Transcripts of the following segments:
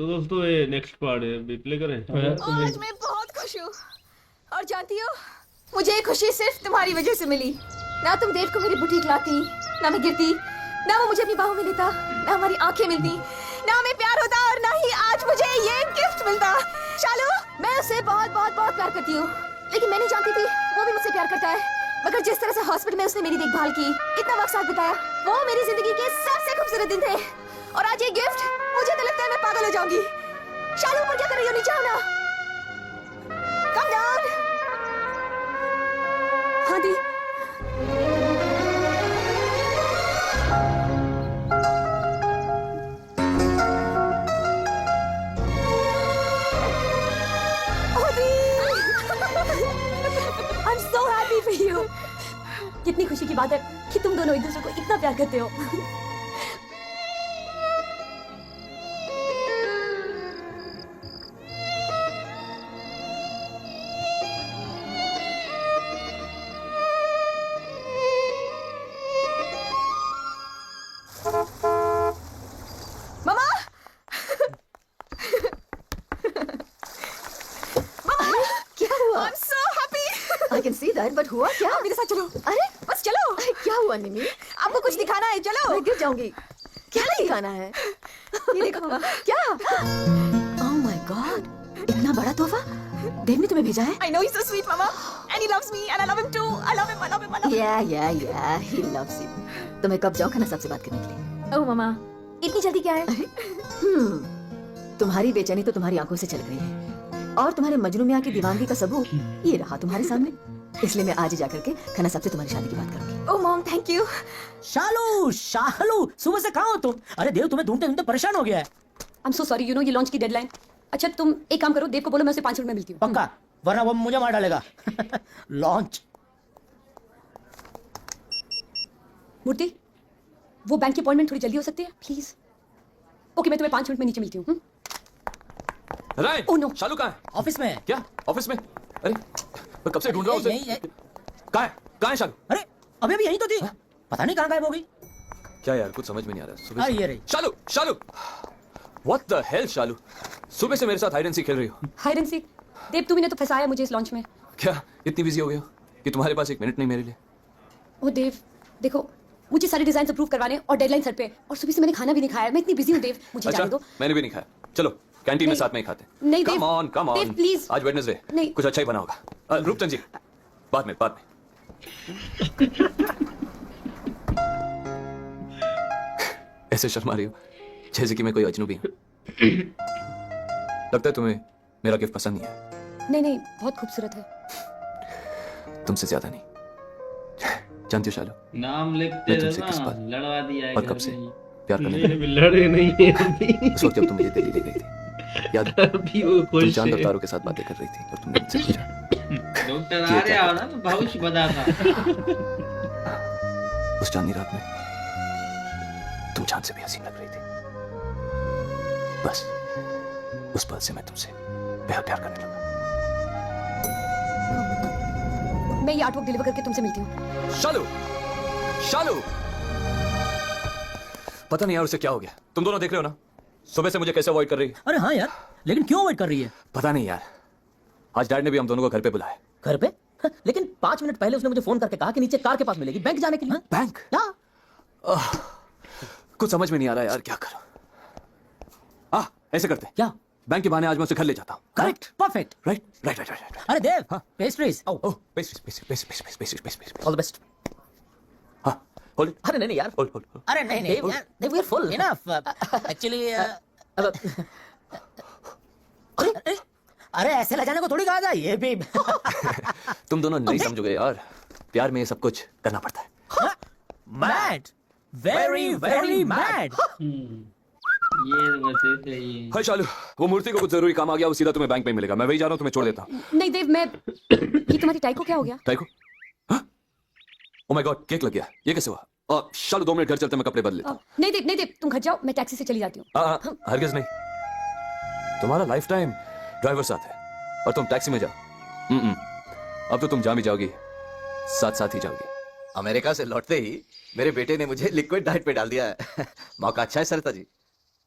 तो दोस्तों ये नेक्स्ट पार्ट है, अभी प्ले करें। आज मैं बहुत खुश हूँ और जानती हो मुझे ये खुशी सिर्फ तुम्हारी वजह से मिली। ना तुम देव को मेरी बुटीक लाती, ना मैं गिरती, ना वो मुझे अपनी बाहों में लेता, ना हमारी आंखें मिलती, ना हमें प्यार होता और ना ही आज मुझे ये गिफ्ट मिलता। शालू, मैं उससे बहुत बहुत बहुत प्यार करती हूँ, लेकिन मैं नहीं जानती थी वो भी मुझसे प्यार करता है। मगर जिस तरह से हॉस्पिटल में उसने मेरी देखभाल की, इतना वक्त साथ बिताया, वो मेरी जिंदगी के सबसे खूबसूरत दिन थे। और आज ये गिफ्ट, मुझे तो लगता है मैं पागल हो जाऊंगी। शालू, ऊपर क्या कर रही हो? नीचे आओ ना। Come down. हाँ दी। I'm so happy for you. कितनी खुशी की बात है कि तुम दोनों एक दूसरे को इतना प्यार करते हो। मामा! मामा! क्या हुआ? I'm so happy. I can see that, but हुआ क्या? मेरे साथ चलो। अरे बस चलो। क्या हुआ निमी? आपको कुछ दिखाना है, चलो। मैं गिर जाऊंगी। क्या दिखाना है? ये देखो मामा। क्या? Oh my God! इतना बड़ा तोहफा? देव ने तुम्हें भेजा है? I know he's so sweet, Mama, and he loves me, and I love him too. I love him, I love him, I love him. Yeah, he loves you. तो मैं कब जाऊँ खाना साहब से बात करने के लिए? Oh, Mama, इतनी जल्दी क्या है? तुम्हारी बेचैनी तो तुम्हारी आंखों से झलक रही है, और तुम्हारे मजनू मियां की दीवानगी का सबूत ये रहा तुम्हारे सामने। इसलिए मैं आज ही जाकर के खाना साहब से तुम्हारी शादी की बात करूंगी। Oh, Mom, thank you. शालू, सुबह से कहाँ हो तुम? अरे देव तुम्हें ढूंढते ढूंढते परेशान हो गया है। I'm so sorry, you know ये लॉन्च की डेडलाइन। अच्छा तुम एक काम करो, देव को बोलो मैं उसे 5 मिनट में मिलती हूँ। पक्का, वरना वो मुझे मार डालेगा। लॉन्च। मूर्ति, वो बैंक की अपॉइंटमेंट थोड़ी जल्दी हो सकती है, प्लीज। ओके, मैं तुम्हें 5 मिनट में नीचे मिलती हूँ। राय, Oh, no. शालू कहाँ है? ऑफिस में है। क्या? ऑफिस में? अरे, मैं कब से ढूंढ रहा हूँ उसे। यही है। कहाँ है? कहाँ है शालू? अरे अभी अभी यही तो थी। पता नहीं कहाँ गायब हो गई। क्या यार, कुछ समझ में नहीं आ रहा। सुबह हाँ, से- ये रही। शालू, शालू, What the hell, शालू? सुबह से मेरे साथ हाइड एंड सीक खेल रही हो। Hide and seek. देव, तुम्ही ने तो फंसाया मुझे इस लॉन्च में। क्या इतनी बिजी हो गई हो कि तुम्हारे पास 1 मिनट नहीं मेरे लिए? ओ देव, देखो मुझे सारे डिजाइन अप्रूव करवाने और डेडलाइन सर पे, और सुबह से मैंने खाना भी नहीं खाया। मैं इतनी बिजी हूँ देव, मुझे अच्छा, जाने दो। मैंने भी नहीं खाया। चलो कैंटीन में नहीं। साथ में ही खाते हैं। नहीं, come Dev. On, come on. Dev, please। आज वेडनेसडे, नहीं। कुछ अच्छा ही बना होगा। रूपचंद जी, बाद में। ऐसे शर्मा रही हो जैसे कि मैं कोई अजनबी हूँ। लगता है तुम्हें मेरा गिफ्ट पसंद नहीं है। नहीं, बहुत खूबसूरत है। तुमसे ज्यादा नहीं। जानती हो शालू, नाम लिखते मैं तुमसे किस रहना, बात लड़वा दिया है और घर कब से में। प्यार करने नहीं, लगा? अभी लड़े नहीं है अभी। उस वक्त जब तुम मुझे दिल्ली ले गई थी, याद है? अभी वो तुम खुश चांद और है। तारों के साथ बातें कर रही थी और तुमने मुझसे पूछा डॉक्टर आ रहा हो ना तो भविष्य बताता। उस चांदनी रात में तुम चांद से भी हसीन लग रही थी। बस उस पल से मैं तुमसे बेहद प्यार करने लगा। मैं ये आर्टवर्क डिलीवर करके तुमसे मिलती हूँ। शालू, शालू, पता नहीं यार उसे क्या हो गया। तुम दोनों देख रहे हो ना, सुबह से मुझे कैसे अवॉइड कर रही है। अरे हाँ यार, लेकिन क्यों वेट कर रही है? पता नहीं यार, आज डैड ने भी हम दोनों को घर पे बुलाया। घर पे? लेकिन 5 मिनट पहले उसने मुझे फोन करके कहा कि नीचे कार के पास मिलेगी, बैंक जाने के लिए। बैंक? क्या? कुछ समझ में नहीं आ रहा यार, क्या करूं। ऐसे करते हैं, क्या? बैंक के बहाने आज मैं उसे घर ले जाता हूँ। Correct, perfect. राइट। अरे Dev, pastries. Oh, pastries. All the best. हाँ, होल्ड। अरे नहीं यार। होल्ड। अरे नहीं यार, Dev we are full enough. Actually अरे ऐसे ले जाने को थोड़ी कहा था, ये भी। तुम दोनों नहीं समझोगे यार, प्यार में ये सब कुछ करना पड़ता है। Mad, very very mad. ये बस ऐसे ही है। हाय शालू, वो मूर्ति को कुछ जरूरी काम आ गया, वो सीधा तुम्हें बैंक में मिलेगा। मैं वही जा रहा हूँ, तुम्हें छोड़ देता हूँ। नहीं देव, मैं ये तुम्हारी टाई को क्या हो गया? टाई को? ओह माय गॉड, केक लग गया। ये कैसे हुआ? शालू 2 मिनट घर चलते, मैं कपड़े बदल लेता हूँ। नहीं देव, तुम घर जाओ, मैं टैक्सी से चली जाती हूँ। हरगिज नहीं। तुम्हारा लाइफ टाइम ड्राइवर साथ है और तुम टैक्सी में जाओ। अब तो तुम जा भी जाओगी, साथ ही जाओगी। अमेरिका से लौटते ही मेरे बेटे ने मुझे लिक्विड डाइट पे डाल दिया है। मौका अच्छा है सरता जी।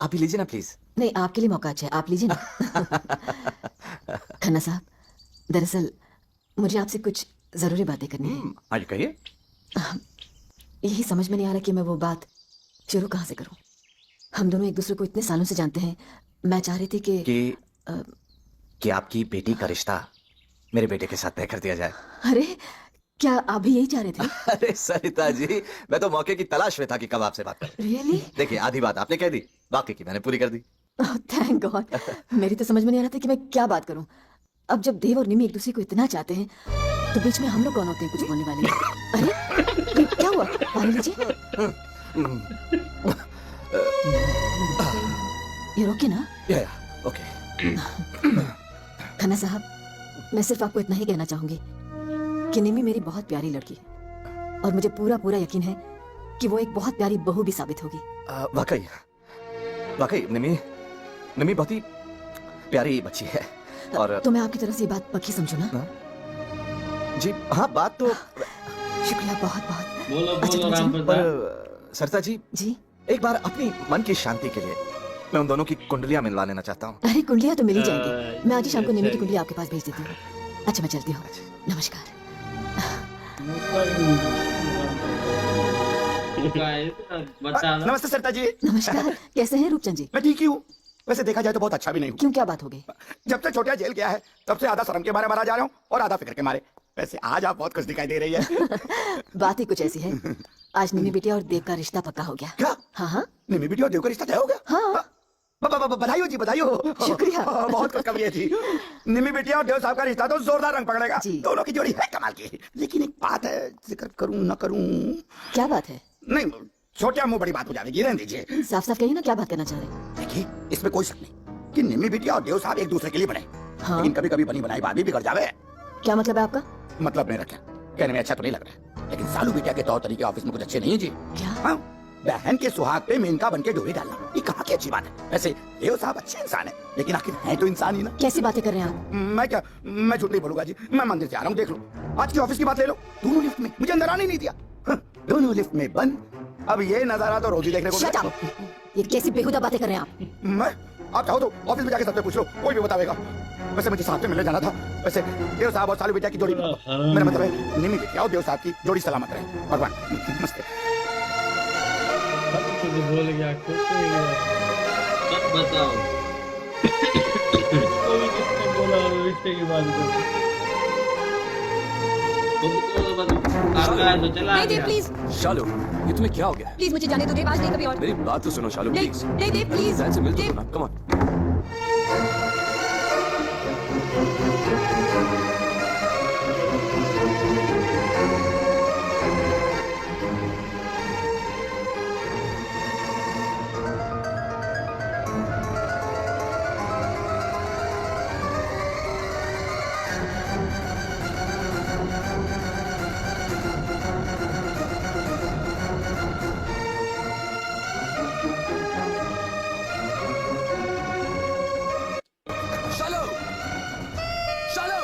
आप भी लीजिए ना प्लीज। नहीं, आपके लिए मौका अच्छा है, आप लीजिए ना। खन्ना साहब, दरअसल मुझे आपसे कुछ जरूरी बातें करनी है। हाँ जी कहिए। यही समझ में नहीं आ रहा कि मैं वो बात शुरू कहाँ से करूं। हम दोनों एक दूसरे को इतने सालों से जानते हैं। मैं चाह रही थी कि आपकी बेटी का रिश्ता मेरे बेटे के साथ तय कर दिया जाए। अरे, क्या आप भी यही चाह रहे थे? अरे सरिता जी, मैं तो मौके की तलाश में था कि कब आपसे बात करूं। रियली? देखिए, आधी बात आपने कह दी, बाकी की मैंने पूरी कर दी। Thank God. मेरी तो समझ में नहीं आ रहा था कि मैं क्या बात करूं। अब जब देव और निमी एक दूसरे को इतना चाहते हैं तो बीच में हम लोग कौन होते हैं कुछ बोलने वाले? अरे, ये क्या हुआ? पानी लीजिए। ये रोके ना। या, ओके। खन्ना साहब, मैं सिर्फ आपको इतना ही कहना चाहूंगी कि निमी मेरी बहुत प्यारी लड़की है और मुझे पूरा पूरा यकीन है कि वो एक बहुत प्यारी बहू भी साबित होगी। वाकई वाकई निमी बहुत ही प्यारी बच्ची है। और तो मैं आपकी तरफ से ये बात पक्की समझू ना? जी हाँ, बात तो शुक्रिया, बहुत बहुत। बोलो अच्छा, बोलो तुम राम सुनो। प्रसाद। पर सरिता जी, जी? एक बार अपनी मन की शांति के लिए मैं उन दोनों की कुंडलियां मिलवा लेना चाहता हूँ। अरे, कुंडलियां तो मिल ही जाएंगी। मैं आज ही शाम को निमी की अच्छा। कुंडली आपके पास भेज देती हूँ। अच्छा, मैं चलती हूँ। नमस्कार। बता ना। नमस्ते सरिता जी। नमस्कार। कैसे हैं रूपचंद जी? मैं ठीक ही हूँ। वैसे देखा जाए तो बहुत अच्छा भी नहीं हूँ। क्यों, क्या बात हो गई? जब से छोटिया जेल गया है तब से आधा शर्म के मारे मारा जा रहा हूँ और आधा फिक्र के मारे। वैसे आज आप बहुत खुश दिखाई दे रही है। बात ही कुछ ऐसी है। आज निमी बिटिया और देव का रिश्ता पक्का हो गया। क्या? हाँ हाँ निमी बेटी और देव का रिश्ता तय हो गया? हाँ। बधाई हो जी, बधाई हो। शुक्रिया। बहुत खुशखबरी है जी। निमी बेटिया और देव साहब का रिश्ता तो जोरदार रंग पकड़ेगा। जी। दोनों की जोड़ी है कमाल की। लेकिन एक बात है, जिक्र करूँ न करूँ? क्या बात है? नहीं, छोटिया मुंह बड़ी बात हो जाएगी, रहने दीजिए। साफ साफ कहिए ना, क्या बात करना चाह रहे हैं? देखिए, इसमें कोई शक नहीं कि निमी बिटिया और देव साहब एक दूसरे के लिए बने। हाँ। लेकिन कभी कभी बनी बनाई बात भी बिगड़ जावे। क्या मतलब है आपका? मतलब नहीं रखा, कहने में अच्छा तो नहीं लग रहा, लेकिन सालू बिटिया के तौर तरीके ऑफिस में कुछ अच्छे नहीं है जी। क्या? हाँ, बहन के सुहाग पे मेनका बन के डोरी डालना, ये कहाँ की अच्छी बात है? वैसे देव साहब अच्छे इंसान है, लेकिन आखिर है तो इंसान ही ना। कैसी बातें कर रहे हैं आप? मैं झूठ नहीं बोलूंगा जी। मैं मंदिर से आ रहा हूँ, देख लो। आज की ऑफिस की बात ले लो, दोनों लिफ्ट में, मुझे अंदर आने नहीं दिया। हाँ, दोनों लिफ्ट में बंद। अब ये नजारा तो रोज ही देखने को Shut मिलेगा। up! ये कैसी बेहुदा बातें कर रहे हैं आप? मैं, आप चाहो तो ऑफिस में जाके सबसे पूछ लो, कोई भी बतावेगा। वैसे मुझे साथ में मिलने जाना था। वैसे देव साहब और सालू बिटिया की जोड़ी, मेरा मतलब है निमी बिटिया और देव साहब की जोड़ी सलामत रहे भगवान। नमस्ते। बोल गया, खुश हो गया। सब बताओ। कोई किसने बोला रिश्ते की बात को? आपका तो चला नहीं देव, गया। प्लीज शालू, ये तुम्हें क्या हो गया? प्लीज मुझे जाने दो देव, आज नहीं कभी और। मेरी बात तो सुनो शालू, नहीं प्लीज। नहीं देव, प्लीज ध्यान से मिल तो देव। ना, come on. Shalu, Shalu.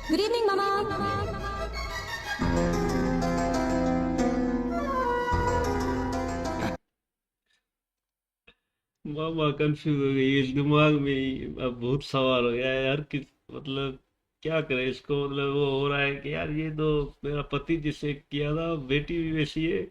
Good evening mama. Mama confuse हो गई, इस दिमाग में ही अब बहुत सवाल हो गया है यार। किस मतलब क्या करे इसको? मतलब वो हो रहा है कि यार ये तो मेरा पति जिससे किया था, बेटी भी वैसी है,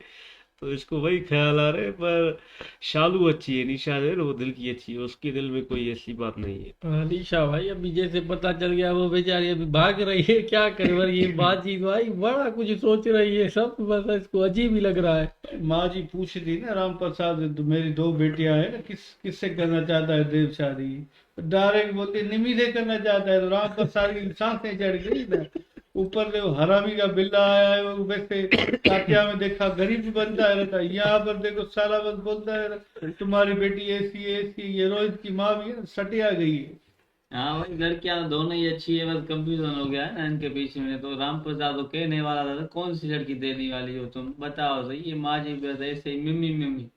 तो इसको वही ख्याल आ रहे हैं। पर शालू अच्छी है, निशा है ना, वो दिल की अच्छी है, उसके दिल में कोई ऐसी बात नहीं है। निशा भाई अभी जैसे पता चल गया, वो बेचारी अभी भाग रही है, क्या करे भाई? ये बातचीत भाई बड़ा कुछ सोच रही है, सब बस इसको अजीब ही लग रहा है। माँ जी पूछ रही ना, राम प्रसाद तो मेरी दो बेटियां हैं ना, किससे करना चाहता है देव शादी? डायरेक्ट बोलते निमी से करना चाहता है, तो राम प्रसाद की सांसें चढ़ गई ना। ऊपर से वो हरामी का बिल्ला आया है, वो वैसे काटिया में देखा गरीब भी बनता है रहता है, यहाँ पर देखो सारा बस बोलता है तुम्हारी बेटी ऐसी है, ऐसी। ये रोहित की माँ भी है ना, सटिया गई है। हाँ भाई, लड़कियां दोनों ही अच्छी है, बस कंफ्यूजन हो गया है ना इनके बीच में। तो राम प्रसाद तो कहने वाला था, कौन सी लड़की देने वाली हो तुम, बताओ सही। ये माँ जी बस ऐसे ही मिमी मिमी